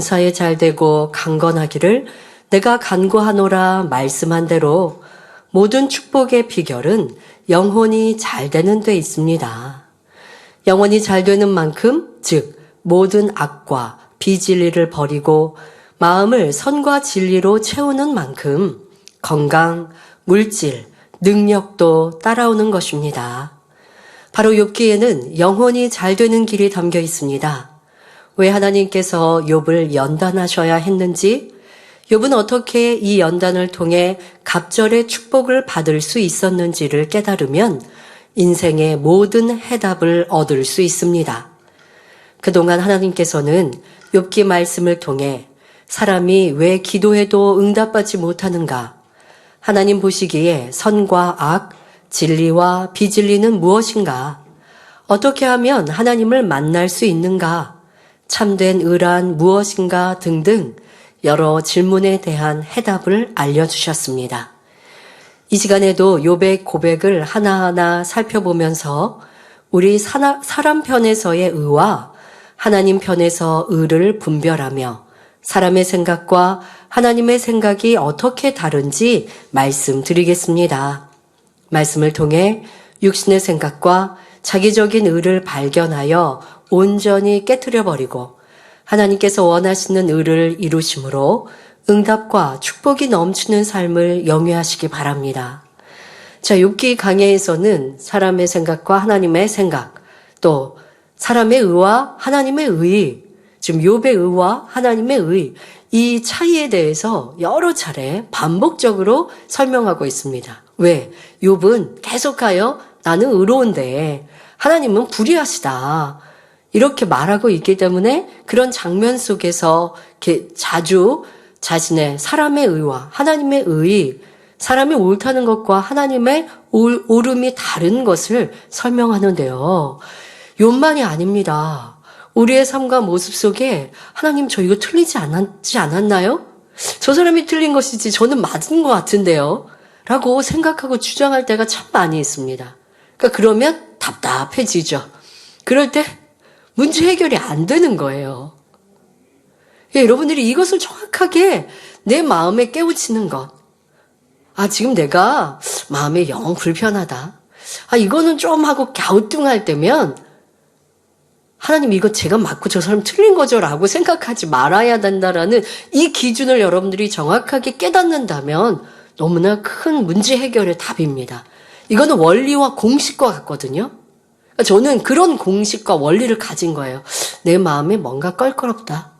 사에 잘되고 강건하기를 내가 간구하노라 말씀한 대로 모든 축복의 비결은 영혼이 잘되는 데 있습니다. 영혼이 잘되는 만큼, 즉 모든 악과 비진리를 버리고 마음을 선과 진리로 채우는 만큼 건강, 물질, 능력도 따라오는 것입니다. 바로 욥기에는 영혼이 잘되는 길이 담겨 있습니다. 왜 하나님께서 욥을 연단하셔야 했는지, 욥은 어떻게 이 연단을 통해 갑절의 축복을 받을 수 있었는지를 깨달으면 인생의 모든 해답을 얻을 수 있습니다. 그동안 하나님께서는 욥기 말씀을 통해 사람이 왜 기도해도 응답받지 못하는가, 하나님 보시기에 선과 악, 진리와 비진리는 무엇인가, 어떻게 하면 하나님을 만날 수 있는가, 참된 의란 무엇인가 등등 여러 질문에 대한 해답을 알려주셨습니다. 이 시간에도 욥의 고백을 하나하나 살펴보면서 우리 사람 편에서의 의와 하나님 편에서 의를 분별하며 사람의 생각과 하나님의 생각이 어떻게 다른지 말씀드리겠습니다. 말씀을 통해 육신의 생각과 자기적인 의를 발견하여 온전히 깨트려버리고 하나님께서 원하시는 의를 이루심으로 응답과 축복이 넘치는 삶을 영위하시기 바랍니다. 자, 욥기 강해에서는 사람의 생각과 하나님의 생각, 또 사람의 의와 하나님의 의, 지금 욥의 의와 하나님의 의, 이 차이에 대해서 여러 차례 반복적으로 설명하고 있습니다. 왜? 욥은 계속하여 나는 의로운데 하나님은 불의하시다, 이렇게 말하고 있기 때문에 그런 장면 속에서 이렇게 자주 자신의 사람의 의와 하나님의 의, 사람이 옳다는 것과 하나님의 옳음이 다른 것을 설명하는데요. 욥만이 아닙니다. 우리의 삶과 모습 속에 하나님 저 이거 틀리지 않았나요? 저 사람이 틀린 것이지 저는 맞은 것 같은데요. 라고 생각하고 주장할 때가 참 많이 있습니다. 그러니까 그러면 답답해지죠. 그럴 때 문제 해결이 안 되는 거예요. 여러분들이 이것을 정확하게 내 마음에 깨우치는 것. 아, 지금 내가 마음에 영 불편하다. 아, 이거는 좀 하고 갸우뚱할 때면 하나님 이거 제가 맞고 저 사람 틀린 거죠 라고 생각하지 말아야 된다라는 이 기준을 여러분들이 정확하게 깨닫는다면 너무나 큰 문제 해결의 답입니다. 이거는 원리와 공식과 같거든요. 저는 그런 공식과 원리를 가진 거예요. 내 마음에 뭔가 껄끄럽다,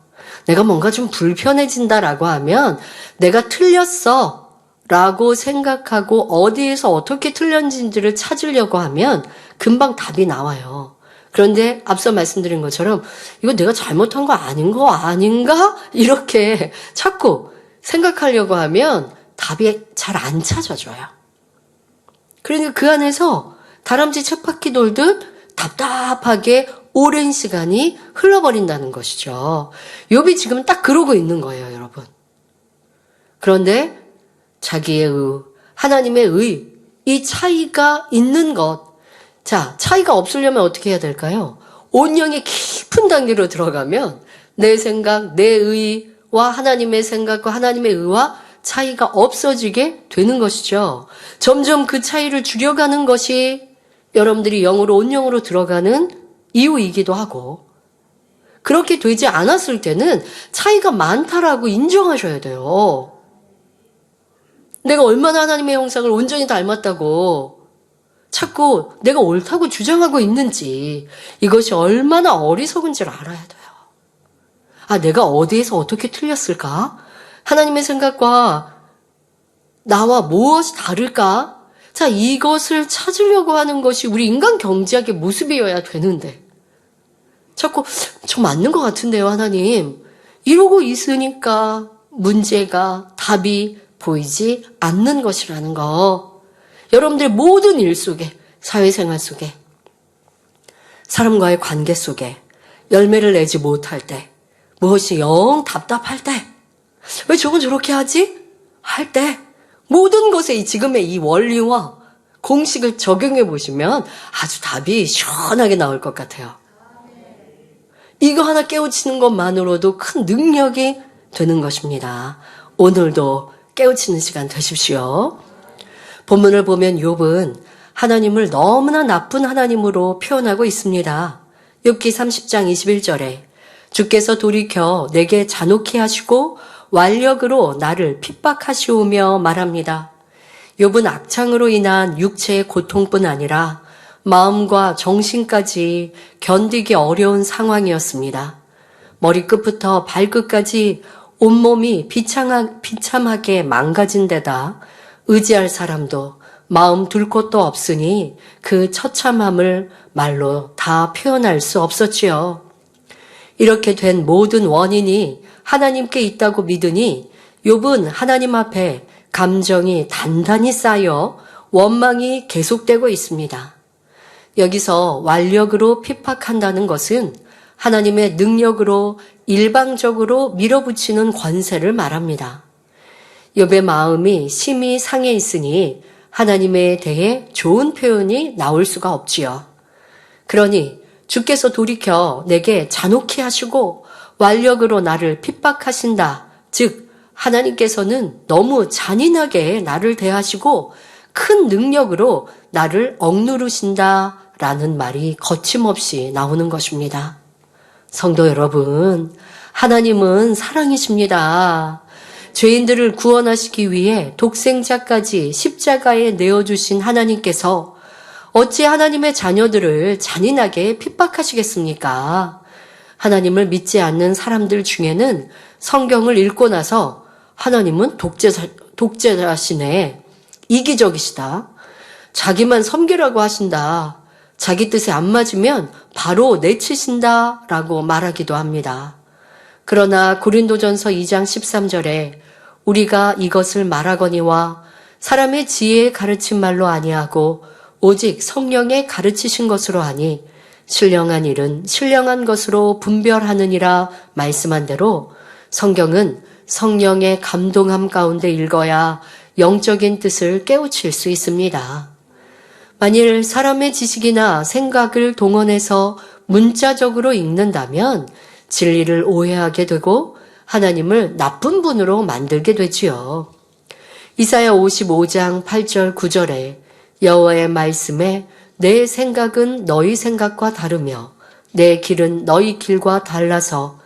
내가 뭔가 좀 불편해진다라고 하면 내가 틀렸어 라고 생각하고 어디에서 어떻게 틀렸는지를 찾으려고 하면 금방 답이 나와요. 그런데 앞서 말씀드린 것처럼 이거 내가 잘못한 거 아닌가? 이렇게 자꾸 생각하려고 하면 답이 잘 안 찾아져요. 그러니까 그 안에서 다람쥐 쳇바퀴 돌듯 답답하게 오랜 시간이 흘러버린다는 것이죠. 욥이 지금 딱 그러고 있는 거예요, 여러분. 그런데 자기의 의, 하나님의 의, 이 차이가 있는 것. 자, 차이가 없으려면 어떻게 해야 될까요? 온영의 깊은 단계로 들어가면 내 생각, 내 의와 하나님의 생각과 하나님의 의와 차이가 없어지게 되는 것이죠. 점점 그 차이를 줄여가는 것이 여러분들이 영으로 온영으로 들어가는 이유이기도 하고, 그렇게 되지 않았을 때는 차이가 많다라고 인정하셔야 돼요. 내가 얼마나 하나님의 형상을 온전히 닮았다고 자꾸 내가 옳다고 주장하고 있는지, 이것이 얼마나 어리석은지를 알아야 돼요. 아, 내가 어디에서 어떻게 틀렸을까? 하나님의 생각과 나와 무엇이 다를까? 자, 이것을 찾으려고 하는 것이 우리 인간 경제학의 모습이어야 되는데 자꾸 저 맞는 것 같은데요, 하나님. 이러고 있으니까 문제가, 답이 보이지 않는 것이라는 거. 여러분들의 모든 일 속에, 사회생활 속에, 사람과의 관계 속에 열매를 내지 못할 때, 무엇이 영 답답할 때, 왜 저건 저렇게 하지? 할 때, 모든 것에 이 지금의 이 원리와 공식을 적용해 보시면 아주 답이 시원하게 나올 것 같아요. 이거 하나 깨우치는 것만으로도 큰 능력이 되는 것입니다. 오늘도 깨우치는 시간 되십시오. 본문을 보면 욥은 하나님을 너무나 나쁜 하나님으로 표현하고 있습니다. 욥기 30장 21절에 주께서 돌이켜 내게 잔혹히 하시고 완력으로 나를 핍박하시오며 말합니다. 욥은 악창으로 인한 육체의 고통뿐 아니라 마음과 정신까지 견디기 어려운 상황이었습니다. 머리끝부터 발끝까지 온몸이 비참하게 망가진 데다 의지할 사람도 마음 둘 곳도 없으니 그 처참함을 말로 다 표현할 수 없었지요. 이렇게 된 모든 원인이 하나님께 있다고 믿으니 욥은 하나님 앞에 감정이 단단히 쌓여 원망이 계속되고 있습니다. 여기서 완력으로 핍박한다는 것은 하나님의 능력으로 일방적으로 밀어붙이는 권세를 말합니다. 욥의 마음이 심히 상해 있으니 하나님에 대해 좋은 표현이 나올 수가 없지요. 그러니 주께서 돌이켜 내게 잔혹히 하시고 완력으로 나를 핍박하신다. 즉 하나님께서는 너무 잔인하게 나를 대하시고 큰 능력으로 나를 억누르신다라는 말이 거침없이 나오는 것입니다. 성도 여러분, 하나님은 사랑이십니다. 죄인들을 구원하시기 위해 독생자까지 십자가에 내어주신 하나님께서 어찌 하나님의 자녀들을 잔인하게 핍박하시겠습니까? 하나님을 믿지 않는 사람들 중에는 성경을 읽고 나서 하나님은 독재자시네, 이기적이시다, 자기만 섬기라고 하신다, 자기 뜻에 안 맞으면 바로 내치신다 라고 말하기도 합니다. 그러나 고린도전서 2장 13절에 우리가 이것을 말하거니와 사람의 지혜에 가르친 말로 아니하고 오직 성령에 가르치신 것으로 하니 신령한 일은 신령한 것으로 분별하느니라 말씀한 대로 성경은 성령의 감동함 가운데 읽어야 영적인 뜻을 깨우칠 수 있습니다. 만일 사람의 지식이나 생각을 동원해서 문자적으로 읽는다면 진리를 오해하게 되고 하나님을 나쁜 분으로 만들게 되지요. 이사야 55장 8절 9절에 여호와의 말씀에 내 생각은 너희 생각과 다르며 내 길은 너희 길과 달라서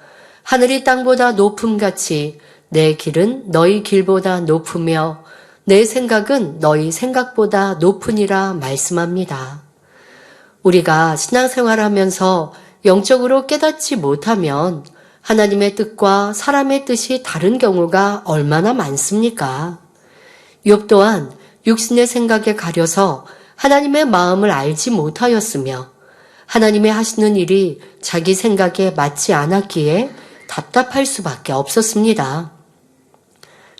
하늘이 땅보다 높음같이 내 길은 너희 길보다 높으며 내 생각은 너희 생각보다 높으니라 말씀합니다. 우리가 신앙생활하면서 영적으로 깨닫지 못하면 하나님의 뜻과 사람의 뜻이 다른 경우가 얼마나 많습니까? 욥 또한 육신의 생각에 가려서 하나님의 마음을 알지 못하였으며 하나님의 하시는 일이 자기 생각에 맞지 않았기에 답답할 수밖에 없었습니다.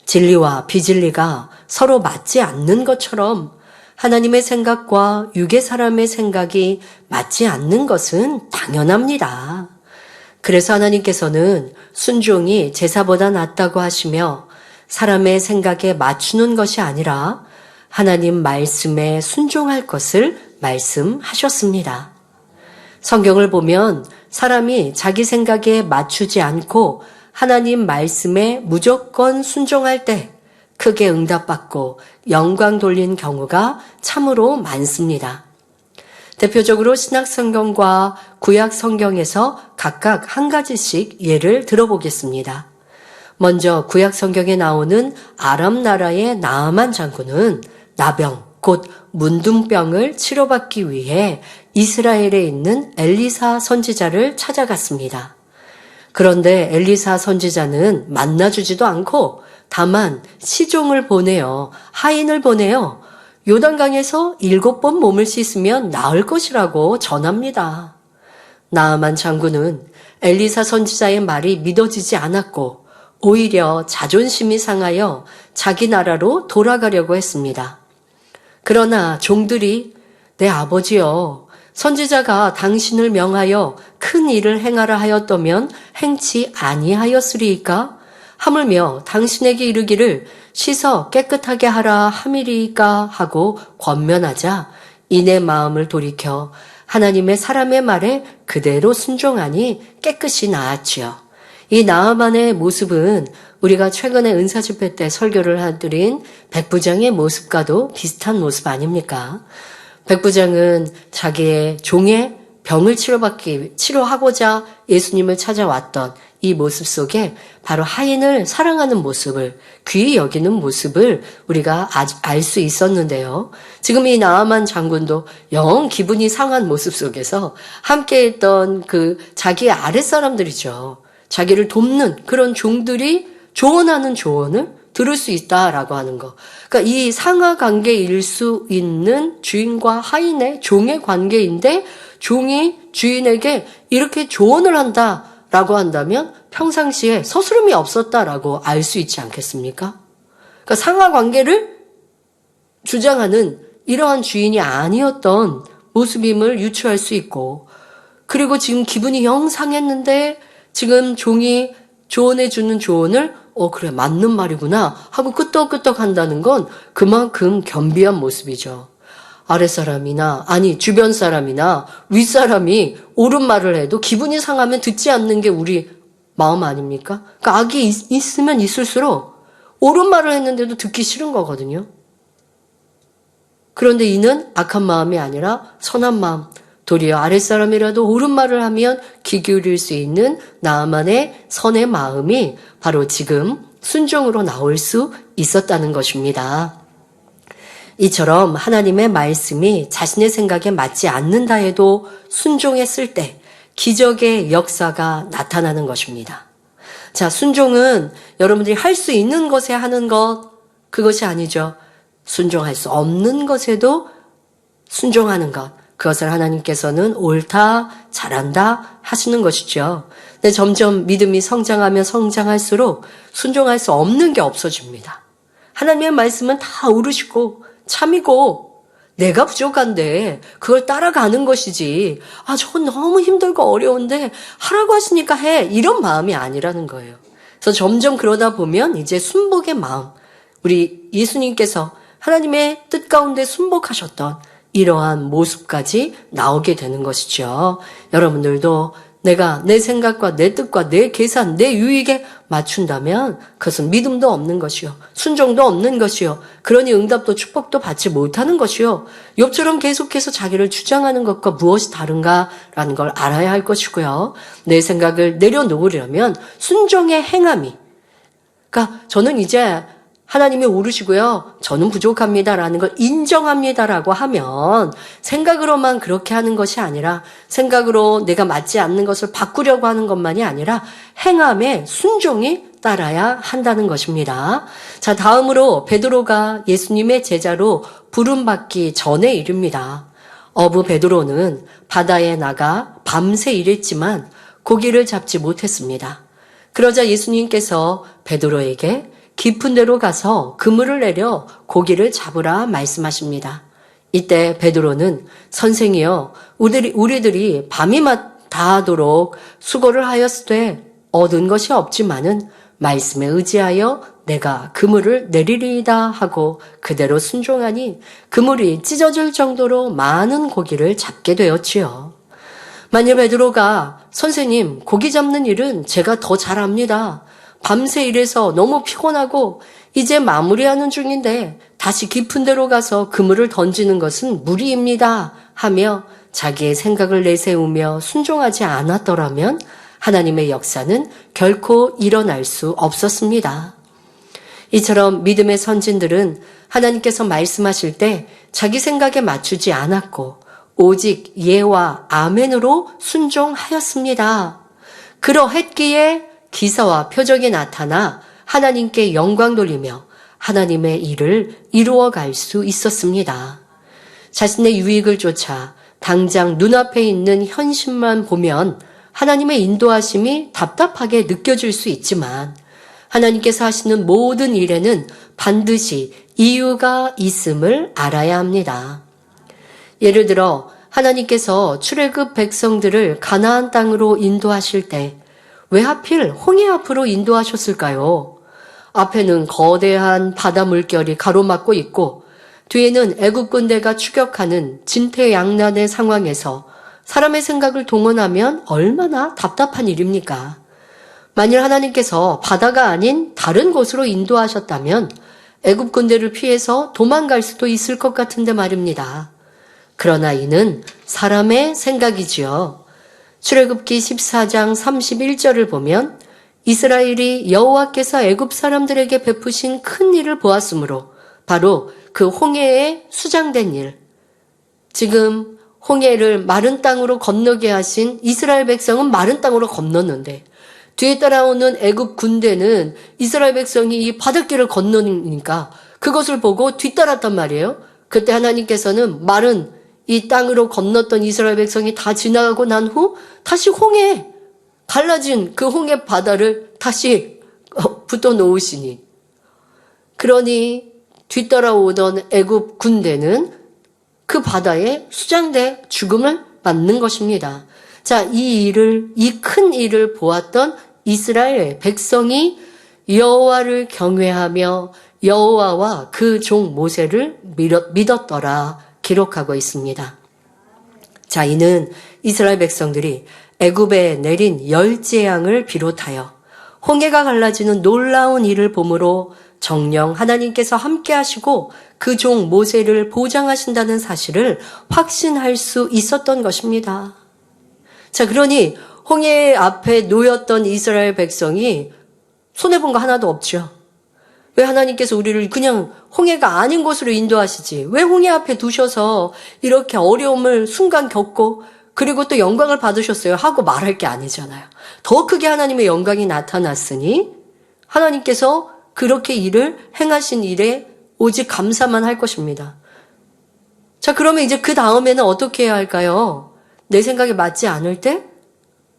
진리와 비진리가 서로 맞지 않는 것처럼 하나님의 생각과 유괴 사람의 생각이 맞지 않는 것은 당연합니다. 그래서 하나님께서는 순종이 제사보다 낫다고 하시며 사람의 생각에 맞추는 것이 아니라 하나님 말씀에 순종할 것을 말씀하셨습니다. 성경을 보면 사람이 자기 생각에 맞추지 않고 하나님 말씀에 무조건 순종할 때 크게 응답받고 영광 돌린 경우가 참으로 많습니다. 대표적으로 신약성경과 구약성경에서 각각 한 가지씩 예를 들어보겠습니다. 먼저 구약성경에 나오는 아람 나라의 나아만 장군은 나병, 곧 문둥병을 치료받기 위해 이스라엘에 있는 엘리사 선지자를 찾아갔습니다. 그런데 엘리사 선지자는 만나주지도 않고 다만 시종을 보내어 하인을 보내어 요단강에서 7번 몸을 씻으면 나을 것이라고 전합니다. 나아만 장군은 엘리사 선지자의 말이 믿어지지 않았고 오히려 자존심이 상하여 자기 나라로 돌아가려고 했습니다. 그러나 종들이 내 아버지여, 선지자가 당신을 명하여 큰 일을 행하라 하였다면 행치 아니하였으리이까? 하물며 당신에게 이르기를 씻어 깨끗하게 하라 함이리이까 하고 권면하자 이내 마음을 돌이켜 하나님의 사람의 말에 그대로 순종하니 깨끗이 나았지요. 이 나아만의 모습은 우리가 최근에 은사 집회 때 설교를 해드린 백부장의 모습과도 비슷한 모습 아닙니까? 백부장은 자기의 종의 병을 치료하고자 예수님을 찾아왔던 이 모습 속에 바로 하인을 사랑하는 모습을, 귀히 여기는 모습을 우리가 알 수 있었는데요. 지금 이 나아만 장군도 영 기분이 상한 모습 속에서 함께 했던 그 자기의 아랫사람들이죠. 자기를 돕는 그런 종들이 조언하는 조언을 들을 수 있다라고 하는 거. 그러니까 이 상하 관계일 수 있는 주인과 하인의 종의 관계인데 종이 주인에게 이렇게 조언을 한다라고 한다면 평상시에 서스름이 없었다라고 알 수 있지 않겠습니까? 그러니까 상하 관계를 주장하는 이러한 주인이 아니었던 모습임을 유추할 수 있고, 그리고 지금 기분이 영 상했는데 지금 종이 조언해주는 조언을 그래 맞는 말이구나 하고 끄떡끄떡 한다는 건 그만큼 겸비한 모습이죠. 아랫사람이나 아니 주변 사람이나 윗사람이 옳은 말을 해도 기분이 상하면 듣지 않는 게 우리 마음 아닙니까? 그러니까 악이 있으면 있을수록 옳은 말을 했는데도 듣기 싫은 거거든요. 그런데 이는 악한 마음이 아니라 선한 마음, 도리어 아랫사람이라도 옳은 말을 하면 귀 기울일 수 있는 나아만의 선의 마음이 바로 지금 순종으로 나올 수 있었다는 것입니다. 이처럼 하나님의 말씀이 자신의 생각에 맞지 않는다 해도 순종했을 때 기적의 역사가 나타나는 것입니다. 자, 순종은 여러분들이 할 수 있는 것에 하는 것, 그것이 아니죠. 순종할 수 없는 것에도 순종하는 것. 그것을 하나님께서는 옳다, 잘한다 하시는 것이죠. 근데 점점 믿음이 성장하면 성장할수록 순종할 수 없는 게 없어집니다. 하나님의 말씀은 다 옳으시고 참이고 내가 부족한데 그걸 따라가는 것이지, 저건 너무 힘들고 어려운데 하라고 하시니까 해, 이런 마음이 아니라는 거예요. 그래서 점점 그러다 보면 이제 순복의 마음, 우리 예수님께서 하나님의 뜻 가운데 순복하셨던 이러한 모습까지 나오게 되는 것이죠. 여러분들도 내가 내 생각과 내 뜻과 내 계산, 내 유익에 맞춘다면 그것은 믿음도 없는 것이요, 순종도 없는 것이요, 그러니 응답도 축복도 받지 못하는 것이요, 욥처럼 계속해서 자기를 주장하는 것과 무엇이 다른가라는 걸 알아야 할 것이고요. 내 생각을 내려놓으려면 순종의 행함이, 그러니까 저는 이제 하나님이 옳으시고요, 저는 부족합니다라는 걸 인정합니다라고 하면 생각으로만 그렇게 하는 것이 아니라, 생각으로 내가 맞지 않는 것을 바꾸려고 하는 것만이 아니라 행함에 순종이 따라야 한다는 것입니다. 자, 다음으로 베드로가 예수님의 제자로 부름받기 전의 일입니다. 어부 베드로는 바다에 나가 밤새 일했지만 고기를 잡지 못했습니다. 그러자 예수님께서 베드로에게 깊은 데로 가서 그물을 내려 고기를 잡으라 말씀하십니다. 이때 베드로는 선생이여, 우리들이 밤이 다하도록 수고를 하였으되 얻은 것이 없지만은 말씀에 의지하여 내가 그물을 내리리이다 하고 그대로 순종하니 그물이 찢어질 정도로 많은 고기를 잡게 되었지요. 만일 베드로가 선생님, 고기 잡는 일은 제가 더 잘합니다, 밤새 일해서 너무 피곤하고 이제 마무리하는 중인데 다시 깊은 데로 가서 그물을 던지는 것은 무리입니다 하며 자기의 생각을 내세우며 순종하지 않았더라면 하나님의 역사는 결코 일어날 수 없었습니다. 이처럼 믿음의 선진들은 하나님께서 말씀하실 때 자기 생각에 맞추지 않았고 오직 예와 아멘으로 순종하였습니다. 그러했기에 기사와 표적이 나타나 하나님께 영광 돌리며 하나님의 일을 이루어갈 수 있었습니다. 자신의 유익을 쫓아 당장 눈앞에 있는 현실만 보면 하나님의 인도하심이 답답하게 느껴질 수 있지만 하나님께서 하시는 모든 일에는 반드시 이유가 있음을 알아야 합니다. 예를 들어 하나님께서 출애굽 백성들을 가나안 땅으로 인도하실 때 왜 하필 홍해 앞으로 인도하셨을까요? 앞에는 거대한 바다 물결이 가로막고 있고 뒤에는 애굽 군대가 추격하는 진퇴양난의 상황에서 사람의 생각을 동원하면 얼마나 답답한 일입니까? 만일 하나님께서 바다가 아닌 다른 곳으로 인도하셨다면 애굽 군대를 피해서 도망갈 수도 있을 것 같은데 말입니다. 그러나 이는 사람의 생각이지요. 출애굽기 14장 31절을 보면 이스라엘이 여호와께서 애굽 사람들에게 베푸신 큰 일을 보았으므로 바로 그 홍해에 수장된 일, 지금 홍해를 마른 땅으로 건너게 하신 이스라엘 백성은 마른 땅으로 건넜는데 뒤에 따라오는 애굽 군대는 이스라엘 백성이 이 바닷길을 건너니까 그것을 보고 뒤따랐단 말이에요. 그때 하나님께서는 마른 이 땅으로 건넜던 이스라엘 백성이 다 지나가고 난 후 다시 홍해, 갈라진 그 홍해 바다를 다시 붙어 놓으시니, 그러니 뒤따라오던 애굽 군대는 그 바다에 수장돼 죽음을 맞는 것입니다. 자, 이 큰 일을 보았던 이스라엘 백성이 여호와를 경외하며 여호와와 그 종 모세를 믿었더라 기록하고 있습니다. 자, 이는 이스라엘 백성들이 애굽에 내린 열재앙을 비롯하여 홍해가 갈라지는 놀라운 일을 보므로 정녕 하나님께서 함께 하시고 그 종 모세를 보장하신다는 사실을 확신할 수 있었던 것입니다. 자, 그러니 홍해 앞에 놓였던 이스라엘 백성이 손해본 거 하나도 없죠. 왜 하나님께서 우리를 그냥 홍해가 아닌 곳으로 인도하시지? 왜 홍해 앞에 두셔서 이렇게 어려움을 순간 겪고 그리고 또 영광을 받으셨어요? 하고 말할 게 아니잖아요. 더 크게 하나님의 영광이 나타났으니 하나님께서 그렇게 일을 행하신 일에 오직 감사만 할 것입니다. 자, 그러면 이제 그 다음에는 어떻게 해야 할까요? 내 생각에 맞지 않을 때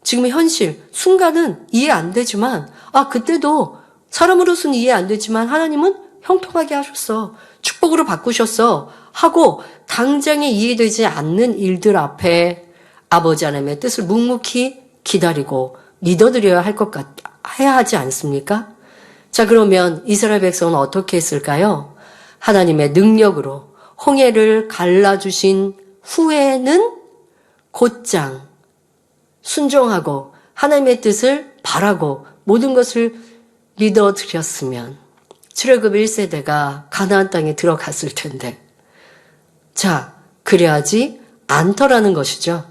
지금의 현실, 순간은 이해 안 되지만 그때도 사람으로서는 이해 안 되지만 하나님은 형통하게 하셨어. 축복으로 바꾸셨어. 하고 당장에 이해되지 않는 일들 앞에 아버지 하나님의 뜻을 묵묵히 기다리고 믿어드려야 해야 하지 않습니까? 자, 그러면 이스라엘 백성은 어떻게 했을까요? 하나님의 능력으로 홍해를 갈라주신 후에는 곧장 순종하고 하나님의 뜻을 바라고 모든 것을 믿어드렸으면 출애굽 1세대가 가나안 땅에 들어갔을 텐데, 자, 그래야지 않더라는 것이죠.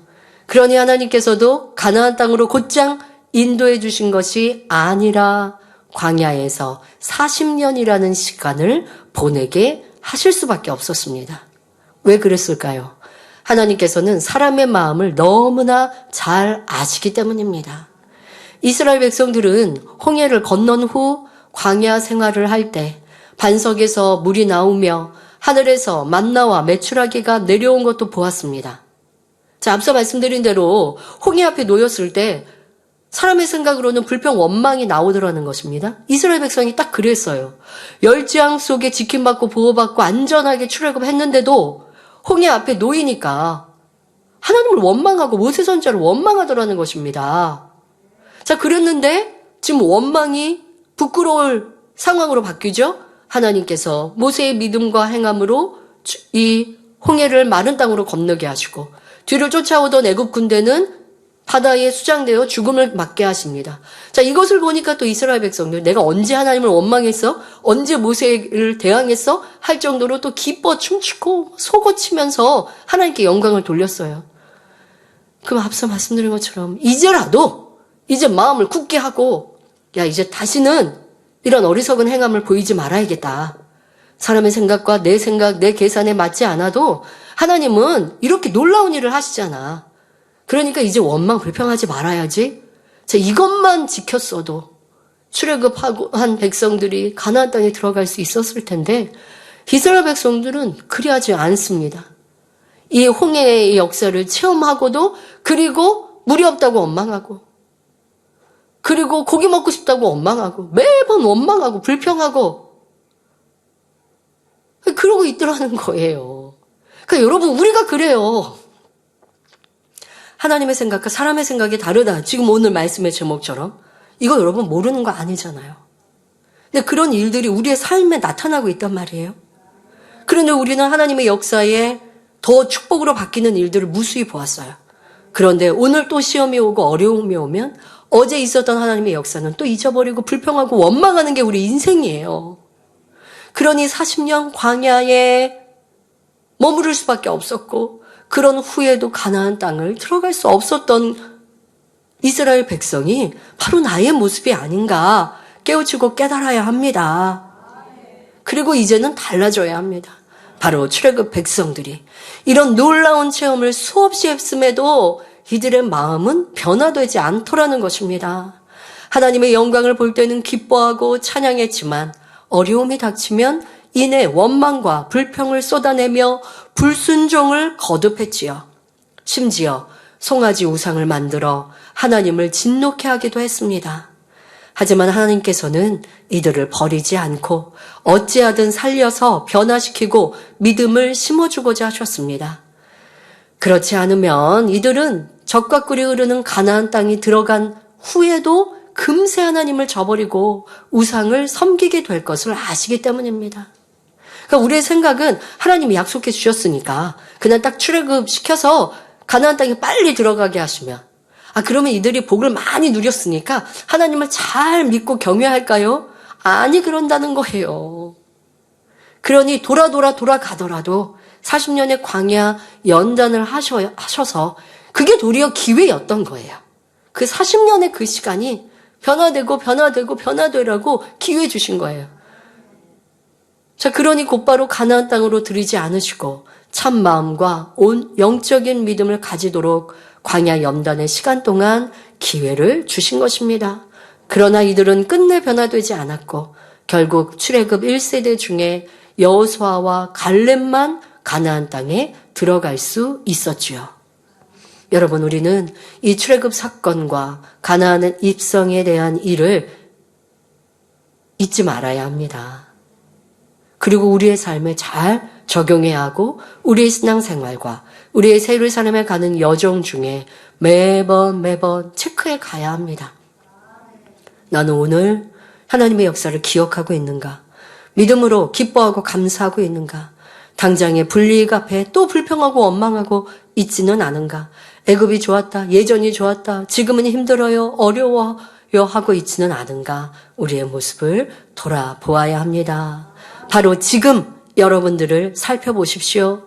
그러니 하나님께서도 가나안 땅으로 곧장 인도해 주신 것이 아니라 광야에서 40년이라는 시간을 보내게 하실 수밖에 없었습니다. 왜 그랬을까요? 하나님께서는 사람의 마음을 너무나 잘 아시기 때문입니다. 이스라엘 백성들은 홍해를 건넌 후 광야 생활을 할 때 반석에서 물이 나오며 하늘에서 만나와 메추라기가 내려온 것도 보았습니다. 자, 앞서 말씀드린 대로 홍해 앞에 놓였을 때 사람의 생각으로는 불평 원망이 나오더라는 것입니다. 이스라엘 백성이 딱 그랬어요. 열재앙 속에 지킴받고 보호받고 안전하게 출애굽했는데도 홍해 앞에 놓이니까 하나님을 원망하고 모세 선지자를 원망하더라는 것입니다. 자, 그랬는데 지금 원망이 부끄러울 상황으로 바뀌죠. 하나님께서 모세의 믿음과 행함으로 이 홍해를 마른 땅으로 건너게 하시고 뒤를 쫓아오던 애굽 군대는 바다에 수장되어 죽음을 맞게 하십니다. 자, 이것을 보니까 또 이스라엘 백성들, 내가 언제 하나님을 원망했어? 언제 모세를 대항했어? 할 정도로 또 기뻐 춤추고 소고치면서 하나님께 영광을 돌렸어요. 그럼 앞서 말씀드린 것처럼 이제 마음을 굳게 하고, 이제 다시는 이런 어리석은 행함을 보이지 말아야겠다. 사람의 생각과 내 생각, 내 계산에 맞지 않아도 하나님은 이렇게 놀라운 일을 하시잖아. 그러니까 이제 원망 불평하지 말아야지. 자, 이것만 지켰어도 출애굽한 백성들이 가나안 땅에 들어갈 수 있었을 텐데 이스라엘 백성들은 그리하지 않습니다. 이 홍해의 역사를 체험하고도, 그리고 물이 없다고 원망하고, 그리고 고기 먹고 싶다고 원망하고, 매번 원망하고 불평하고 그러고 있더라는 거예요. 그러니까 여러분, 우리가 그래요. 하나님의 생각과 사람의 생각이 다르다. 지금 오늘 말씀의 제목처럼. 이거 여러분 모르는 거 아니잖아요. 근데 그런 일들이 우리의 삶에 나타나고 있단 말이에요. 그런데 우리는 하나님의 역사에 더 축복으로 바뀌는 일들을 무수히 보았어요. 그런데 오늘 또 시험이 오고 어려움이 오면 어제 있었던 하나님의 역사는 또 잊어버리고 불평하고 원망하는 게 우리 인생이에요. 그러니 40년 광야에 머무를 수밖에 없었고 그런 후에도 가나안 땅을 들어갈 수 없었던 이스라엘 백성이 바로 나의 모습이 아닌가 깨우치고 깨달아야 합니다. 그리고 이제는 달라져야 합니다. 바로 출애굽 백성들이 이런 놀라운 체험을 수없이 했음에도 이들의 마음은 변화되지 않더라는 것입니다. 하나님의 영광을 볼 때는 기뻐하고 찬양했지만 어려움이 닥치면 이내 원망과 불평을 쏟아내며 불순종을 거듭했지요. 심지어 송아지 우상을 만들어 하나님을 진노케 하기도 했습니다. 하지만 하나님께서는 이들을 버리지 않고 어찌하든 살려서 변화시키고 믿음을 심어주고자 하셨습니다. 그렇지 않으면 이들은 적과 꿀이 흐르는 가나안 땅이 들어간 후에도 금세 하나님을 저버리고 우상을 섬기게 될 것을 아시기 때문입니다. 그러니까 우리의 생각은 하나님이 약속해 주셨으니까 그냥 딱 출애굽 시켜서 가나안 땅에 빨리 들어가게 하시면 그러면 이들이 복을 많이 누렸으니까 하나님을 잘 믿고 경외할까요? 아니 그런다는 거예요. 그러니 돌아가더라도 40년의 광야 연단을 하셔서 그게 도리어 기회였던 거예요. 그 40년의 그 시간이 변화되라고 기회 주신 거예요. 자, 그러니 곧바로 가나안 땅으로 들이지 않으시고 참 마음과 온 영적인 믿음을 가지도록 광야 연단의 시간 동안 기회를 주신 것입니다. 그러나 이들은 끝내 변화되지 않았고 결국 출애굽 1세대 중에 여호수아와 갈렙만 가나안 땅에 들어갈 수 있었지요. 여러분, 우리는 이 출애굽 사건과 가나안 입성에 대한 일을 잊지 말아야 합니다. 그리고 우리의 삶에 잘 적용해야 하고 우리의 신앙생활과 우리의 새 예루살렘에 가는 여정 중에 매번 체크해 가야 합니다. 나는 오늘 하나님의 역사를 기억하고 있는가? 믿음으로 기뻐하고 감사하고 있는가? 당장의 불이익 앞에 또 불평하고 원망하고 있지는 않은가? 애굽이 좋았다, 예전이 좋았다, 지금은 힘들어요, 어려워요 하고 있지는 않은가? 우리의 모습을 돌아보아야 합니다. 바로 지금 여러분들을 살펴보십시오.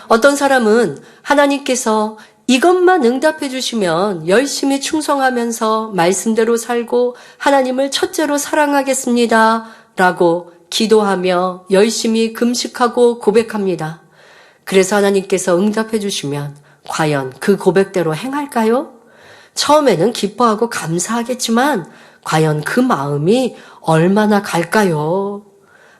어떤 사람은 하나님께서 이것만 응답해 주시면 열심히 충성하면서 말씀대로 살고 하나님을 첫째로 사랑하겠습니다 라고 기도하며 열심히 금식하고 고백합니다. 그래서 하나님께서 응답해 주시면 과연 그 고백대로 행할까요? 처음에는 기뻐하고 감사하겠지만 과연 그 마음이 얼마나 갈까요?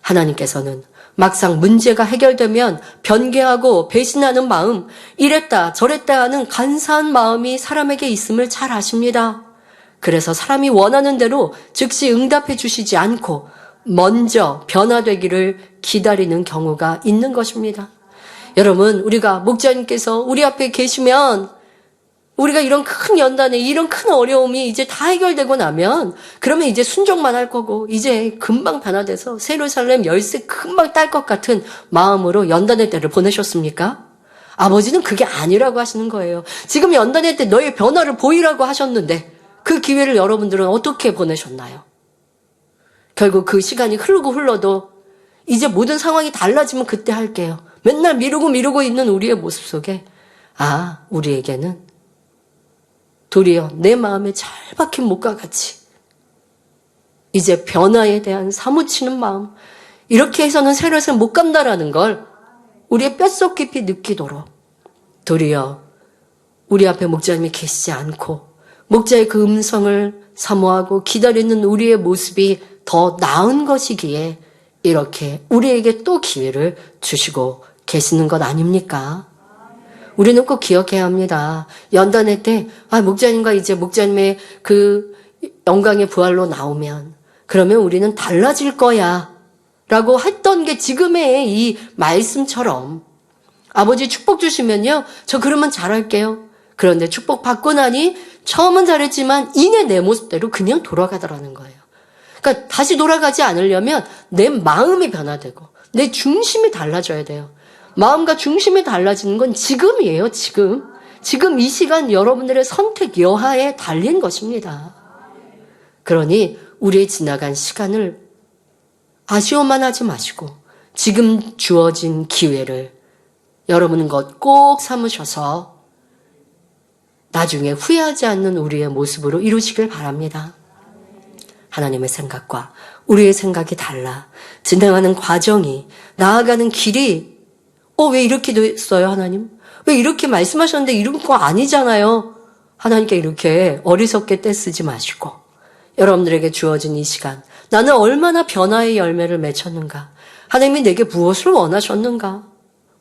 하나님께서는 막상 문제가 해결되면 변개하고 배신하는 마음, 이랬다 저랬다 하는 간사한 마음이 사람에게 있음을 잘 아십니다. 그래서 사람이 원하는 대로 즉시 응답해 주시지 않고 먼저 변화되기를 기다리는 경우가 있는 것입니다. 여러분, 우리가 목자님께서 우리 앞에 계시면 우리가 이런 큰 연단에 이런 큰 어려움이 이제 다 해결되고 나면 그러면 이제 순종만 할 거고 이제 금방 변화돼서 새 예루살렘 열쇠 금방 딸 것 같은 마음으로 연단의 때를 보내셨습니까? 아버지는 그게 아니라고 하시는 거예요. 지금 연단의 때 너의 변화를 보이라고 하셨는데 그 기회를 여러분들은 어떻게 보내셨나요? 결국 그 시간이 흘러도 이제 모든 상황이 달라지면 그때 할게요. 맨날 미루고 있는 우리의 모습 속에 우리에게는 도리어 내 마음에 잘 박힌 목과 같이 이제 변화에 대한 사무치는 마음, 이렇게 해서는 새 예루살렘 못 간다라는 걸 우리의 뼛속 깊이 느끼도록 도리어 우리 앞에 목자님이 계시지 않고 목자의 그 음성을 사모하고 기다리는 우리의 모습이 더 나은 것이기에 이렇게 우리에게 또 기회를 주시고 계시는 것 아닙니까? 우리는 꼭 기억해야 합니다. 연단회 때 목자님과 이제 목자님의 그 영광의 부활로 나오면 그러면 우리는 달라질 거야 라고 했던 게 지금의 이 말씀처럼 아버지 축복 주시면요 저 그러면 잘할게요. 그런데 축복 받고 나니 처음은 잘했지만 이내 내 모습대로 그냥 돌아가더라는 거예요. 그러니까 다시 돌아가지 않으려면 내 마음이 변화되고 내 중심이 달라져야 돼요. 마음과 중심이 달라지는 건 지금이에요. 지금 지금 이 시간 여러분들의 선택 여하에 달린 것입니다. 그러니 우리의 지나간 시간을 아쉬워만 하지 마시고 지금 주어진 기회를 여러분 것 꼭 삼으셔서 나중에 후회하지 않는 우리의 모습으로 이루시길 바랍니다. 하나님의 생각과 우리의 생각이 달라. 진행하는 과정이, 나아가는 길이 왜 이렇게 됐어요, 하나님? 왜 이렇게 말씀하셨는데 이런 거 아니잖아요. 하나님께 이렇게 어리석게 떼쓰지 마시고 여러분들에게 주어진 이 시간, 나는 얼마나 변화의 열매를 맺혔는가? 하나님이 내게 무엇을 원하셨는가?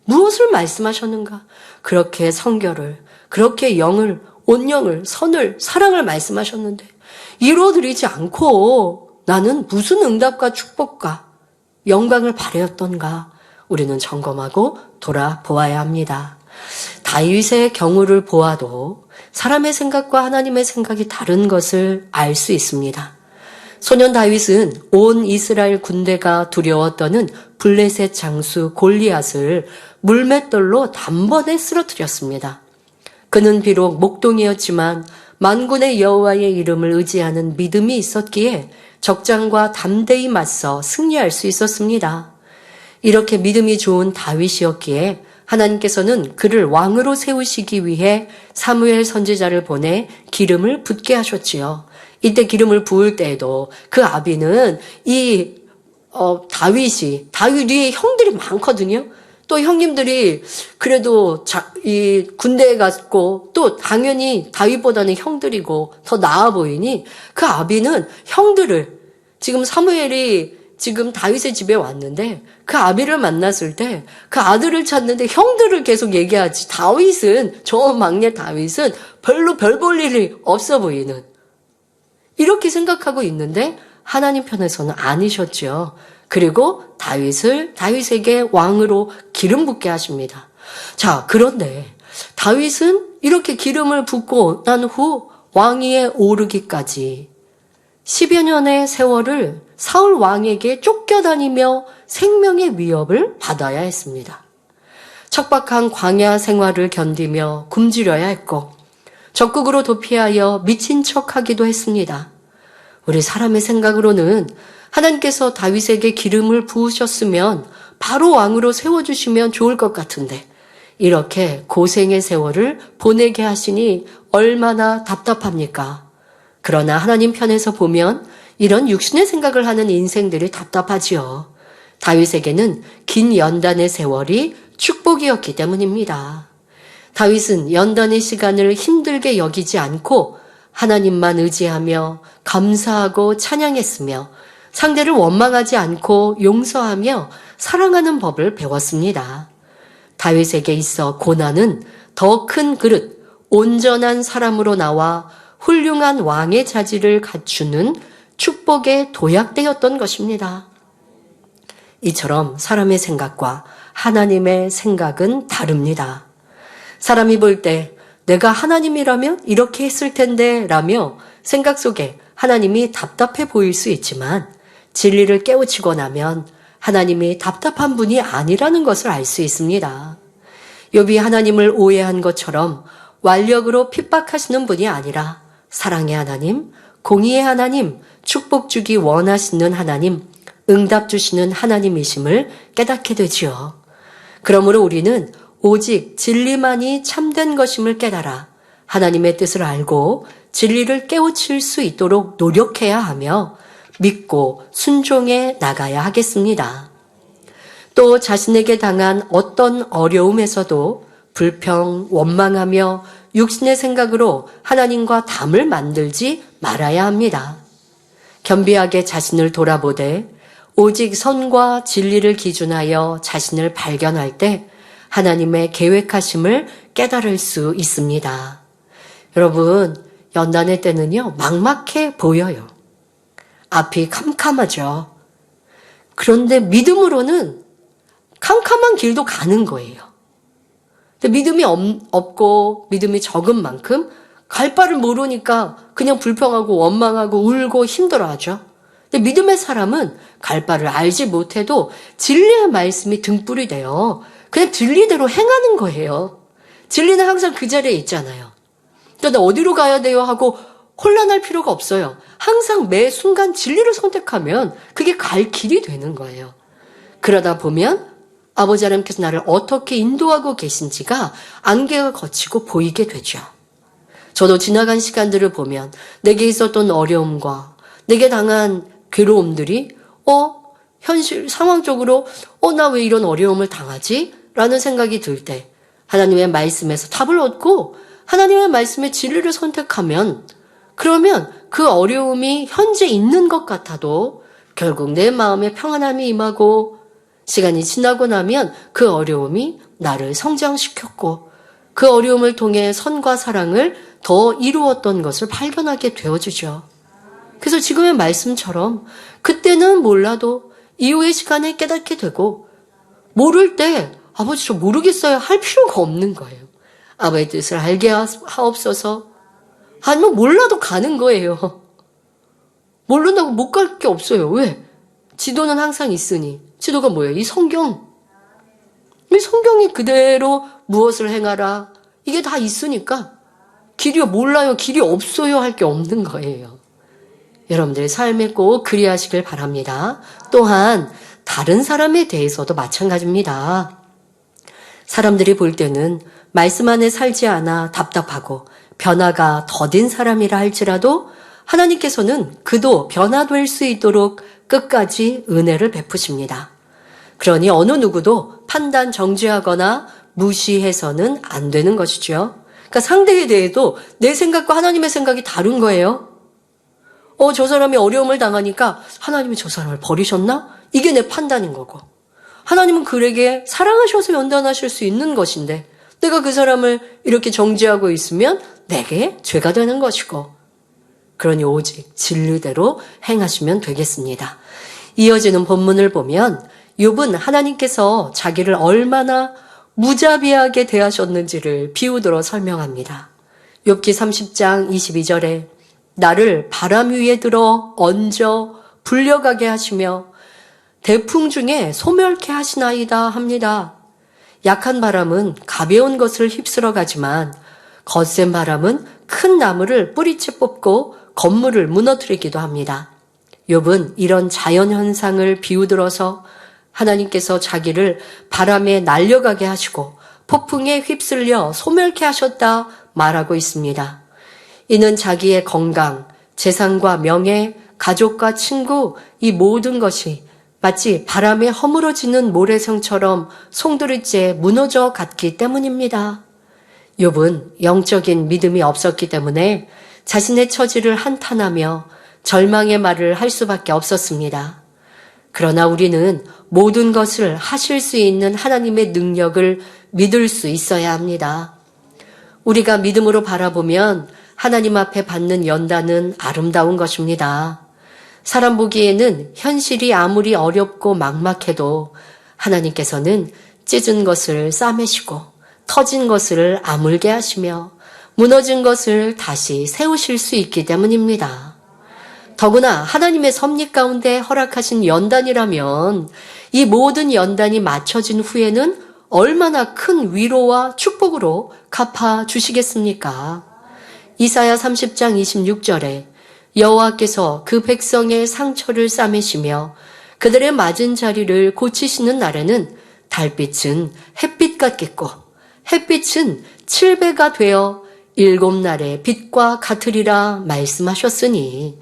무엇을 말씀하셨는가? 그렇게 성결을, 그렇게 영을, 온영을, 선을, 사랑을 말씀하셨는데 이루어드리지 않고 나는 무슨 응답과 축복과 영광을 바라였던가? 우리는 점검하고 돌아보아야 합니다. 다윗의 경우를 보아도 사람의 생각과 하나님의 생각이 다른 것을 알 수 있습니다. 소년 다윗은 온 이스라엘 군대가 두려워 떠는 블레셋 장수 골리앗을 물맷돌로 단번에 쓰러뜨렸습니다. 그는 비록 목동이었지만 만군의 여호와의 이름을 의지하는 믿음이 있었기에 적장과 담대히 맞서 승리할 수 있었습니다. 이렇게 믿음이 좋은 다윗이었기에 하나님께서는 그를 왕으로 세우시기 위해 사무엘 선지자를 보내 기름을 붓게 하셨지요. 이때 기름을 부을 때에도 그 아비는 다윗 위에 형들이 많거든요. 또 형님들이 그래도 이 군대에 갔고 또 당연히 다윗보다는 형들이고 더 나아 보이니 그 아비는 형들을, 지금 사무엘이 지금 다윗의 집에 왔는데 그 아비를 만났을 때 그 아들을 찾는데 형들을 계속 얘기하지, 저 막내 다윗은 별로 별 볼 일이 없어 보이는, 이렇게 생각하고 있는데 하나님 편에서는 아니셨죠. 그리고 다윗에게 왕으로 기름 붓게 하십니다. 자, 그런데 다윗은 이렇게 기름을 붓고 난 후 왕위에 오르기까지 10여 년의 세월을 사울 왕에게 쫓겨다니며 생명의 위협을 받아야 했습니다. 척박한 광야 생활을 견디며 굶주려야 했고 적국으로 도피하여 미친 척하기도 했습니다. 우리 사람의 생각으로는 하나님께서 다윗에게 기름을 부으셨으면 바로 왕으로 세워주시면 좋을 것 같은데 이렇게 고생의 세월을 보내게 하시니 얼마나 답답합니까? 그러나 하나님 편에서 보면 이런 육신의 생각을 하는 인생들이 답답하지요. 다윗에게는 긴 연단의 세월이 축복이었기 때문입니다. 다윗은 연단의 시간을 힘들게 여기지 않고 하나님만 의지하며 감사하고 찬양했으며 상대를 원망하지 않고 용서하며 사랑하는 법을 배웠습니다. 다윗에게 있어 고난은 더 큰 그릇, 온전한 사람으로 나와 훌륭한 왕의 자질을 갖추는 축복의 도약되었던 것입니다. 이처럼 사람의 생각과 하나님의 생각은 다릅니다. 사람이 볼 때 내가 하나님이라면 이렇게 했을 텐데 라며 생각 속에 하나님이 답답해 보일 수 있지만 진리를 깨우치고 나면 하나님이 답답한 분이 아니라는 것을 알 수 있습니다. 욥이 하나님을 오해한 것처럼 완력으로 핍박하시는 분이 아니라 사랑의 하나님, 공의의 하나님, 축복 주기 원하시는 하나님, 응답 주시는 하나님이심을 깨닫게 되지요. 그러므로 우리는 오직 진리만이 참된 것임을 깨달아 하나님의 뜻을 알고 진리를 깨우칠 수 있도록 노력해야 하며 믿고 순종해 나가야 하겠습니다. 또 자신에게 당한 어떤 어려움에서도 불평, 원망하며 육신의 생각으로 하나님과 담을 만들지 말아야 합니다. 겸비하게 자신을 돌아보되 오직 선과 진리를 기준하여 자신을 발견할 때 하나님의 계획하심을 깨달을 수 있습니다. 여러분, 연단의 때는요, 막막해 보여요. 앞이 캄캄하죠. 그런데 믿음으로는 캄캄한 길도 가는 거예요. 근데 믿음이 없고 믿음이 적은 만큼 갈 바를 모르니까 그냥 불평하고 원망하고 울고 힘들어하죠. 근데 믿음의 사람은 갈 바를 알지 못해도 진리의 말씀이 등불이 돼요. 그냥 진리대로 행하는 거예요. 진리는 항상 그 자리에 있잖아요. 그러니까 어디로 가야 돼요 하고 혼란할 필요가 없어요. 항상 매 순간 진리를 선택하면 그게 갈 길이 되는 거예요. 그러다 보면 아버지 하나님께서 나를 어떻게 인도하고 계신지가 안개가 거치고 보이게 되죠. 저도 지나간 시간들을 보면 내게 있었던 어려움과 내게 당한 괴로움들이 현실 상황적으로 나 왜 이런 어려움을 당하지? 라는 생각이 들 때 하나님의 말씀에서 답을 얻고 하나님의 말씀의 진리를 선택하면 그러면 그 어려움이 현재 있는 것 같아도 결국 내 마음에 평안함이 임하고 시간이 지나고 나면 그 어려움이 나를 성장시켰고 그 어려움을 통해 선과 사랑을 더 이루었던 것을 발견하게 되어주죠. 그래서 지금의 말씀처럼 그때는 몰라도 이후의 시간에 깨닫게 되고 모를 때 아버지 저 모르겠어요 할 필요가 없는 거예요. 아버지의 뜻을 알게 하옵소서. 아니면 몰라도 가는 거예요. 모른다고 못 갈 게 없어요. 왜? 지도는 항상 있으니. 지도가 뭐예요? 이 성경. 이 성경이 그대로 무엇을 행하라. 이게 다 있으니까 길이 몰라요. 길이 없어요. 할 게 없는 거예요. 여러분들의 삶에 꼭 그리하시길 바랍니다. 또한 다른 사람에 대해서도 마찬가지입니다. 사람들이 볼 때는 말씀 안에 살지 않아 답답하고 변화가 더딘 사람이라 할지라도 하나님께서는 그도 변화될 수 있도록 끝까지 은혜를 베푸십니다. 그러니 어느 누구도 판단 정죄하거나 무시해서는 안 되는 것이죠. 그러니까 상대에 대해도 내 생각과 하나님의 생각이 다른 거예요. 저 사람이 어려움을 당하니까 하나님이 저 사람을 버리셨나? 이게 내 판단인 거고. 하나님은 그에게 사랑하셔서 연단하실 수 있는 것인데 내가 그 사람을 이렇게 정죄하고 있으면 내게 죄가 되는 것이고 그러니 오직 진리대로 행하시면 되겠습니다. 이어지는 본문을 보면 욥은 하나님께서 자기를 얼마나 무자비하게 대하셨는지를 비유들어 설명합니다. 욥기 30장 22절에 나를 바람 위에 들어 얹어 불려가게 하시며 대풍 중에 소멸케 하시나이다 합니다. 약한 바람은 가벼운 것을 휩쓸어 가지만 거센 바람은 큰 나무를 뿌리채 뽑고 건물을 무너뜨리기도 합니다. 욥은 이런 자연현상을 비유들어서 하나님께서 자기를 바람에 날려가게 하시고 폭풍에 휩쓸려 소멸케 하셨다 말하고 있습니다. 이는 자기의 건강, 재산과 명예, 가족과 친구 이 모든 것이 마치 바람에 허물어지는 모래성처럼 송두리째 무너져 갔기 때문입니다. 욥은 영적인 믿음이 없었기 때문에 자신의 처지를 한탄하며 절망의 말을 할 수밖에 없었습니다. 그러나 우리는 모든 것을 하실 수 있는 하나님의 능력을 믿을 수 있어야 합니다. 우리가 믿음으로 바라보면 하나님 앞에 받는 연단은 아름다운 것입니다. 사람 보기에는 현실이 아무리 어렵고 막막해도 하나님께서는 찢은 것을 싸매시고 터진 것을 아물게 하시며 무너진 것을 다시 세우실 수 있기 때문입니다. 더구나 하나님의 섭리 가운데 허락하신 연단이라면 이 모든 연단이 맞춰진 후에는 얼마나 큰 위로와 축복으로 갚아주시겠습니까? 이사야 30장 26절에 여호와께서 그 백성의 상처를 싸매시며 그들의 맞은 자리를 고치시는 날에는 달빛은 햇빛 같겠고 햇빛은 7배가 되어 7날의 빛과 같으리라 말씀하셨으니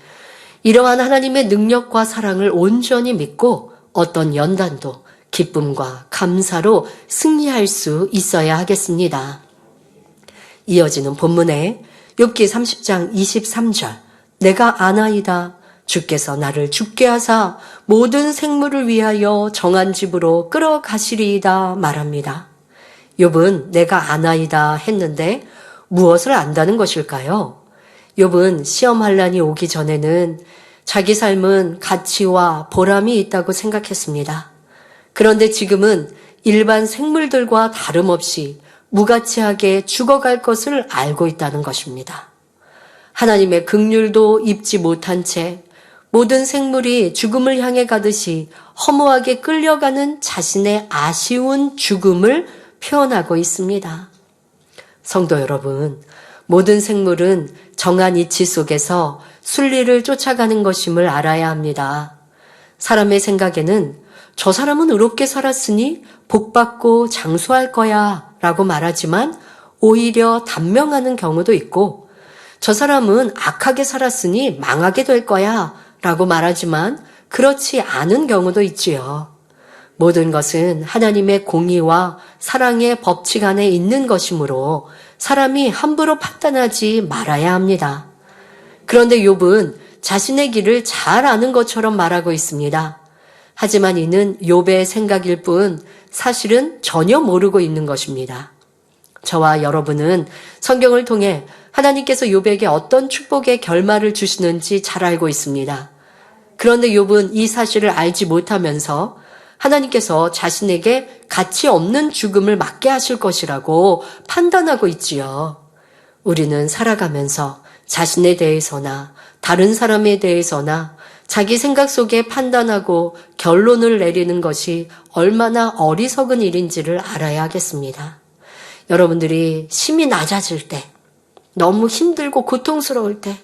이러한 하나님의 능력과 사랑을 온전히 믿고 어떤 연단도 기쁨과 감사로 승리할 수 있어야 하겠습니다. 이어지는 본문에 욥기 30장 23절 내가 아나이다 주께서 나를 죽게 하사 모든 생물을 위하여 정한 집으로 끌어가시리이다 말합니다. 욥은 내가 아나이다 했는데 무엇을 안다는 것일까요? 욥은 시험 환난이 오기 전에는 자기 삶은 가치와 보람이 있다고 생각했습니다. 그런데 지금은 일반 생물들과 다름없이 무가치하게 죽어갈 것을 알고 있다는 것입니다. 하나님의 긍휼도 입지 못한 채 모든 생물이 죽음을 향해 가듯이 허무하게 끌려가는 자신의 아쉬운 죽음을 표현하고 있습니다. 성도 여러분, 모든 생물은 정한 이치 속에서 순리를 쫓아가는 것임을 알아야 합니다. 사람의 생각에는 저 사람은 의롭게 살았으니 복받고 장수할 거야 라고 말하지만 오히려 단명하는 경우도 있고, 저 사람은 악하게 살았으니 망하게 될 거야 라고 말하지만 그렇지 않은 경우도 있지요. 모든 것은 하나님의 공의와 사랑의 법칙 안에 있는 것이므로 사람이 함부로 판단하지 말아야 합니다. 그런데 욥은 자신의 길을 잘 아는 것처럼 말하고 있습니다. 하지만 이는 욥의 생각일 뿐 사실은 전혀 모르고 있는 것입니다. 저와 여러분은 성경을 통해 하나님께서 욥에게 어떤 축복의 결말을 주시는지 잘 알고 있습니다. 그런데 욥은 이 사실을 알지 못하면서 하나님께서 자신에게 가치 없는 죽음을 맞게 하실 것이라고 판단하고 있지요. 우리는 살아가면서 자신에 대해서나 다른 사람에 대해서나 자기 생각 속에 판단하고 결론을 내리는 것이 얼마나 어리석은 일인지를 알아야 하겠습니다. 여러분들이 심이 낮아질 때, 너무 힘들고 고통스러울 때,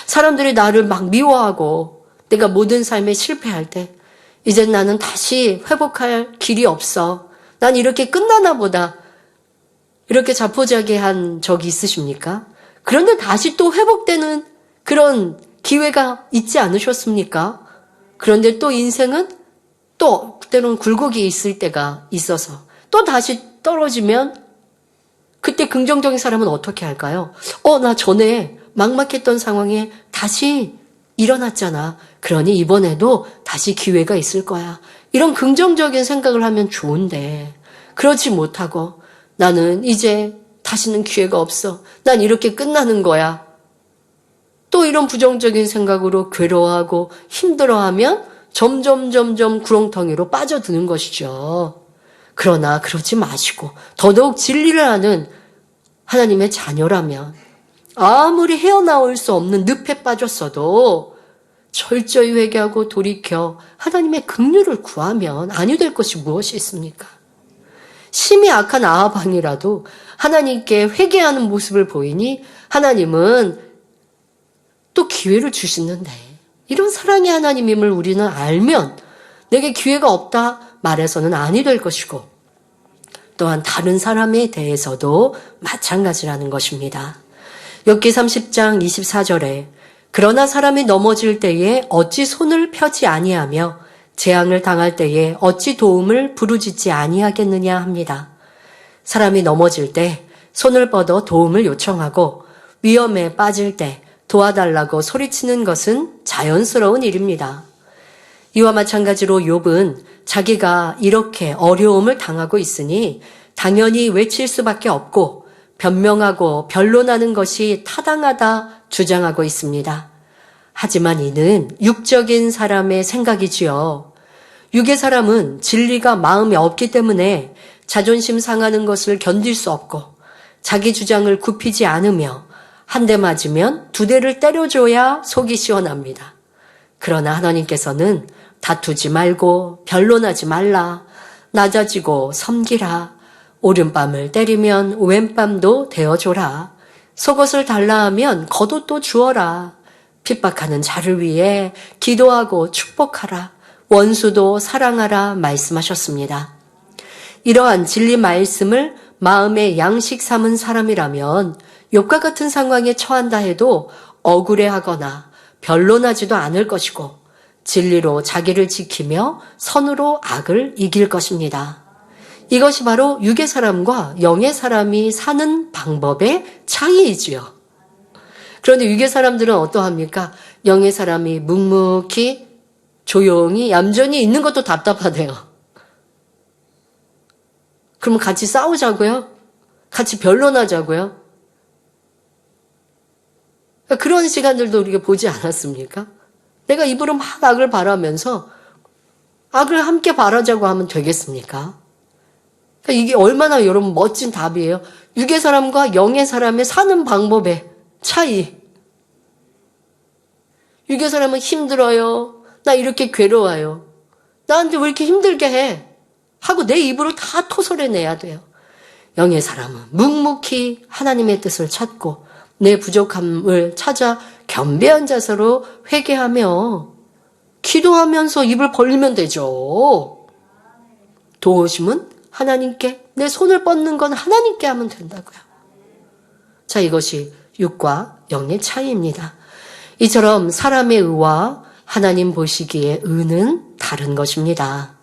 사람들이 나를 막 미워하고 내가 모든 삶에 실패할 때, 이젠 나는 다시 회복할 길이 없어. 난 이렇게 끝나나 보다. 이렇게 자포자기한 적이 있으십니까? 그런데 다시 또 회복되는 그런 기회가 있지 않으셨습니까? 그런데 또 인생은 또 때로는 굴곡이 있을 때가 있어서 또 다시 떨어지면 그때 긍정적인 사람은 어떻게 할까요? 나 전에 막막했던 상황에 다시 일어났잖아. 그러니 이번에도 다시 기회가 있을 거야. 이런 긍정적인 생각을 하면 좋은데 그러지 못하고 나는 이제 다시는 기회가 없어. 난 이렇게 끝나는 거야. 또 이런 부정적인 생각으로 괴로워하고 힘들어하면 점점 구렁텅이로 빠져드는 것이죠. 그러나 그러지 마시고 더더욱 진리를 아는 하나님의 자녀라면 아무리 헤어나올 수 없는 늪에 빠졌어도 철저히 회개하고 돌이켜 하나님의 긍휼을 구하면 아니 될 것이 무엇이 있습니까? 심히 악한 아합 왕이라도 하나님께 회개하는 모습을 보이니 하나님은 또 기회를 주시는데, 이런 사랑의 하나님임을 우리는 알면 내게 기회가 없다 말해서는 아니 될 것이고, 또한 다른 사람에 대해서도 마찬가지라는 것입니다. 욥기 30장 24절에 그러나 사람이 넘어질 때에 어찌 손을 펴지 아니하며 재앙을 당할 때에 어찌 도움을 부르짖지 아니하겠느냐 합니다. 사람이 넘어질 때 손을 뻗어 도움을 요청하고 위험에 빠질 때 도와달라고 소리치는 것은 자연스러운 일입니다. 이와 마찬가지로 욥은 자기가 이렇게 어려움을 당하고 있으니 당연히 외칠 수밖에 없고 변명하고 변론하는 것이 타당하다 주장하고 있습니다. 하지만 이는 육적인 사람의 생각이지요. 육의 사람은 진리가 마음에 없기 때문에 자존심 상하는 것을 견딜 수 없고 자기 주장을 굽히지 않으며 한 대 맞으면 두 대를 때려줘야 속이 시원합니다. 그러나 하나님께서는 다투지 말고 변론하지 말라. 낮아지고 섬기라. 오른밤을 때리면 왼밤도 되어줘라. 속옷을 달라 하면 겉옷도 주어라. 핍박하는 자를 위해 기도하고 축복하라. 원수도 사랑하라 말씀하셨습니다. 이러한 진리 말씀을 마음의 양식 삼은 사람이라면 욥과 같은 상황에 처한다 해도 억울해하거나 변론하지도 않을 것이고 진리로 자기를 지키며 선으로 악을 이길 것입니다. 이것이 바로 육의 사람과 영의 사람이 사는 방법의 차이이지요. 그런데 육의 사람들은 어떠합니까? 영의 사람이 묵묵히 조용히 얌전히 있는 것도 답답하대요. 그러면 같이 싸우자고요? 같이 변론하자고요? 그런 시간들도 우리가 보지 않았습니까? 내가 입으로 막 악을 바라면서 악을 함께 바라자고 하면 되겠습니까? 이게 얼마나 여러분 멋진 답이에요. 육의 사람과 영의 사람의 사는 방법의 차이. 육의 사람은 힘들어요. 나 이렇게 괴로워요. 나한테 왜 이렇게 힘들게 해? 하고 내 입으로 다 토설해내야 돼요. 영의 사람은 묵묵히 하나님의 뜻을 찾고 내 부족함을 찾아 겸비한 자세로 회개하며 기도하면서 입을 벌리면 되죠. 도우심은 하나님께, 내 손을 뻗는 건 하나님께 하면 된다고요. 자, 이것이 육과 영의 차이입니다. 이처럼 사람의 의와 하나님 보시기에 의는 다른 것입니다.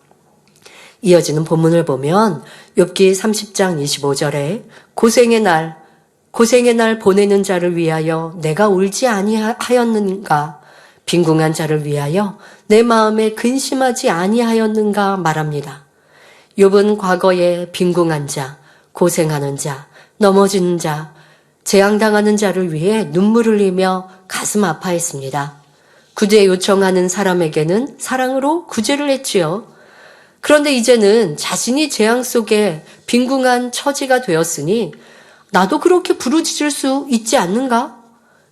이어지는 본문을 보면 욥기 30장 25절에 고생의 날 보내는 자를 위하여 내가 울지 아니하였는가, 빈궁한 자를 위하여 내 마음에 근심하지 아니하였는가 말합니다. 욥은 과거에 빈궁한 자, 고생하는 자, 넘어지는 자, 재앙당하는 자를 위해 눈물을 흘리며 가슴 아파했습니다. 구제 요청하는 사람에게는 사랑으로 구제를 했지요. 그런데 이제는 자신이 재앙 속에 빈궁한 처지가 되었으니 나도 그렇게 부르짖을 수 있지 않는가?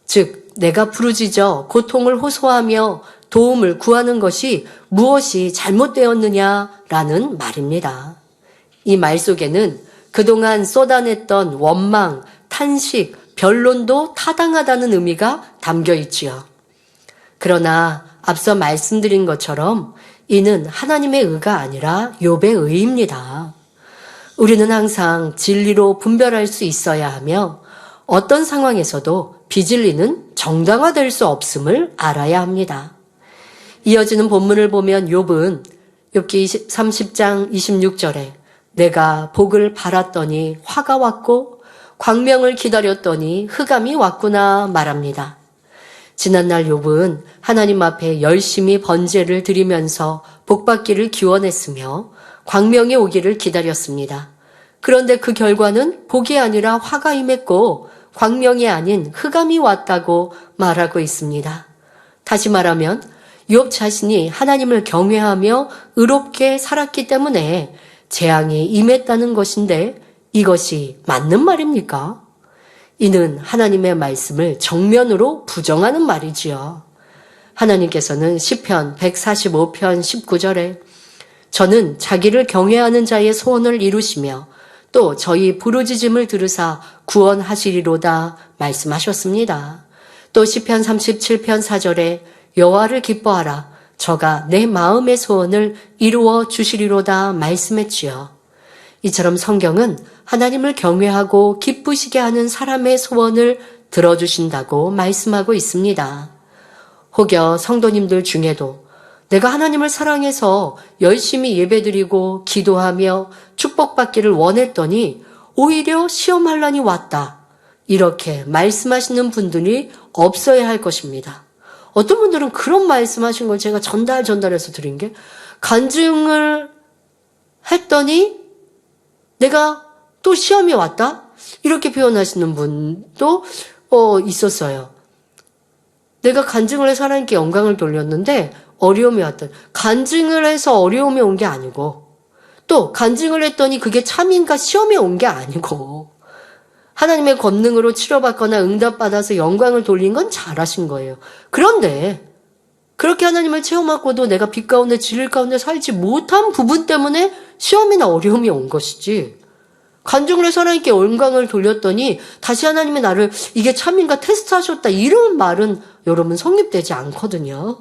즉, 내가 부르짖어 고통을 호소하며 도움을 구하는 것이 무엇이 잘못되었느냐라는 말입니다. 이 말 속에는 그동안 쏟아냈던 원망, 탄식, 변론도 타당하다는 의미가 담겨 있지요. 그러나 앞서 말씀드린 것처럼 이는 하나님의 의가 아니라 욥의 의입니다. 우리는 항상 진리로 분별할 수 있어야 하며 어떤 상황에서도 비진리는 정당화될 수 없음을 알아야 합니다. 이어지는 본문을 보면 욥은 욥기 30장 26절에 내가 복을 바랐더니 화가 왔고 광명을 기다렸더니 흑암이 왔구나 말합니다. 지난날 욥은 하나님 앞에 열심히 번제를 드리면서 복받기를 기원했으며 광명이 오기를 기다렸습니다. 그런데 그 결과는 복이 아니라 화가 임했고 광명이 아닌 흑암이 왔다고 말하고 있습니다. 다시 말하면 욥 자신이 하나님을 경외하며 의롭게 살았기 때문에 재앙이 임했다는 것인데 이것이 맞는 말입니까? 이는 하나님의 말씀을 정면으로 부정하는 말이지요. 하나님께서는 시편 145편 19절에 저는 자기를 경외하는 자의 소원을 이루시며 또 저희 부르짖음을 들으사 구원하시리로다 말씀하셨습니다. 또 시편 37편 4절에 여호와를 기뻐하라 저가 내 마음의 소원을 이루어 주시리로다 말씀했지요. 이처럼 성경은 하나님을 경외하고 기쁘시게 하는 사람의 소원을 들어주신다고 말씀하고 있습니다. 혹여 성도님들 중에도 내가 하나님을 사랑해서 열심히 예배드리고 기도하며 축복받기를 원했더니 오히려 시험환란이 왔다. 이렇게 말씀하시는 분들이 없어야 할 것입니다. 어떤 분들은 그런 말씀하신 걸 제가 전달해서 드린 게 간증을 했더니 내가 또 시험이 왔다? 이렇게 표현하시는 분도 있었어요. 내가 간증을 해서 하나님께 영광을 돌렸는데 어려움이 왔다. 간증을 해서 어려움이 온 게 아니고 또 간증을 했더니 그게 참인가 시험이 온 게 아니고 하나님의 권능으로 치료받거나 응답받아서 영광을 돌린 건 잘하신 거예요. 그런데 그렇게 하나님을 체험하고도 내가 빛 가운데 진리 가운데 살지 못한 부분 때문에 시험이나 어려움이 온 것이지 간증을 해서 하나님께 영광을 돌렸더니 다시 하나님이 나를 이게 참인가 테스트하셨다 이런 말은 여러분 성립되지 않거든요.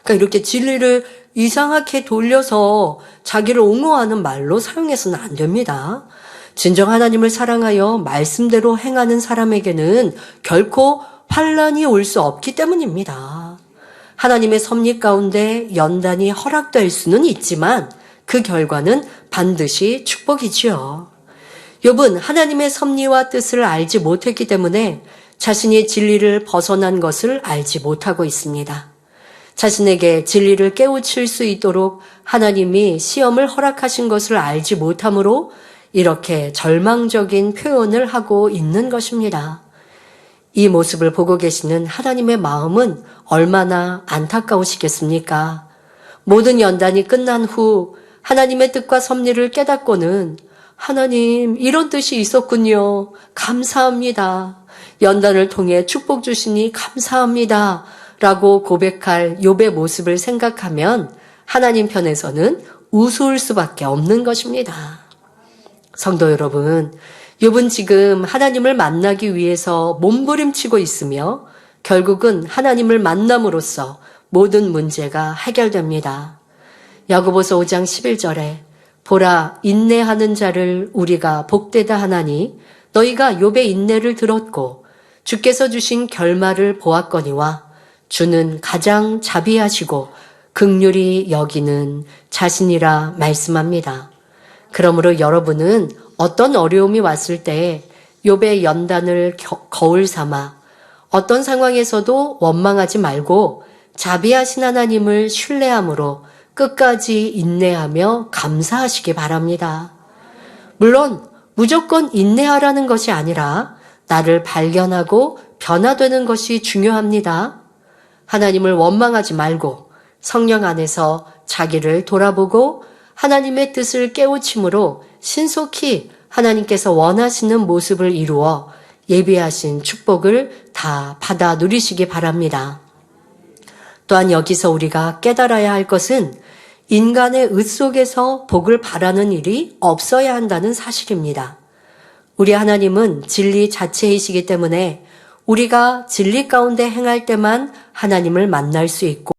그러니까 이렇게 진리를 이상하게 돌려서 자기를 옹호하는 말로 사용해서는 안 됩니다. 진정 하나님을 사랑하여 말씀대로 행하는 사람에게는 결코 환란이 올 수 없기 때문입니다. 하나님의 섭리 가운데 연단이 허락될 수는 있지만 그 결과는 반드시 축복이지요. 욥은 하나님의 섭리와 뜻을 알지 못했기 때문에 자신이 진리를 벗어난 것을 알지 못하고 있습니다. 자신에게 진리를 깨우칠 수 있도록 하나님이 시험을 허락하신 것을 알지 못하므로 이렇게 절망적인 표현을 하고 있는 것입니다. 이 모습을 보고 계시는 하나님의 마음은 얼마나 안타까우시겠습니까? 모든 연단이 끝난 후 하나님의 뜻과 섭리를 깨닫고는 하나님 이런 뜻이 있었군요. 감사합니다. 연단을 통해 축복 주시니 감사합니다. 라고 고백할 욥의 모습을 생각하면 하나님 편에서는 우스울 수밖에 없는 것입니다. 성도 여러분, 욥은 지금 하나님을 만나기 위해서 몸부림치고 있으며 결국은 하나님을 만남으로써 모든 문제가 해결됩니다. 야고보서 5장 11절에 보라, 인내하는 자를 우리가 복되다 하나니 너희가 욥의 인내를 들었고 주께서 주신 결말을 보았거니와 주는 가장 자비하시고 긍휼히 여기는 자신이라 말씀합니다. 그러므로 여러분은 어떤 어려움이 왔을 때 욥의 연단을 거울 삼아 어떤 상황에서도 원망하지 말고 자비하신 하나님을 신뢰함으로 끝까지 인내하며 감사하시기 바랍니다. 물론 무조건 인내하라는 것이 아니라 나를 발견하고 변화되는 것이 중요합니다. 하나님을 원망하지 말고 성령 안에서 자기를 돌아보고 하나님의 뜻을 깨우침으로 신속히 하나님께서 원하시는 모습을 이루어 예비하신 축복을 다 받아 누리시기 바랍니다. 또한 여기서 우리가 깨달아야 할 것은 인간의 의 속에서 복을 바라는 일이 없어야 한다는 사실입니다. 우리 하나님은 진리 자체이시기 때문에 우리가 진리 가운데 행할 때만 하나님을 만날 수 있고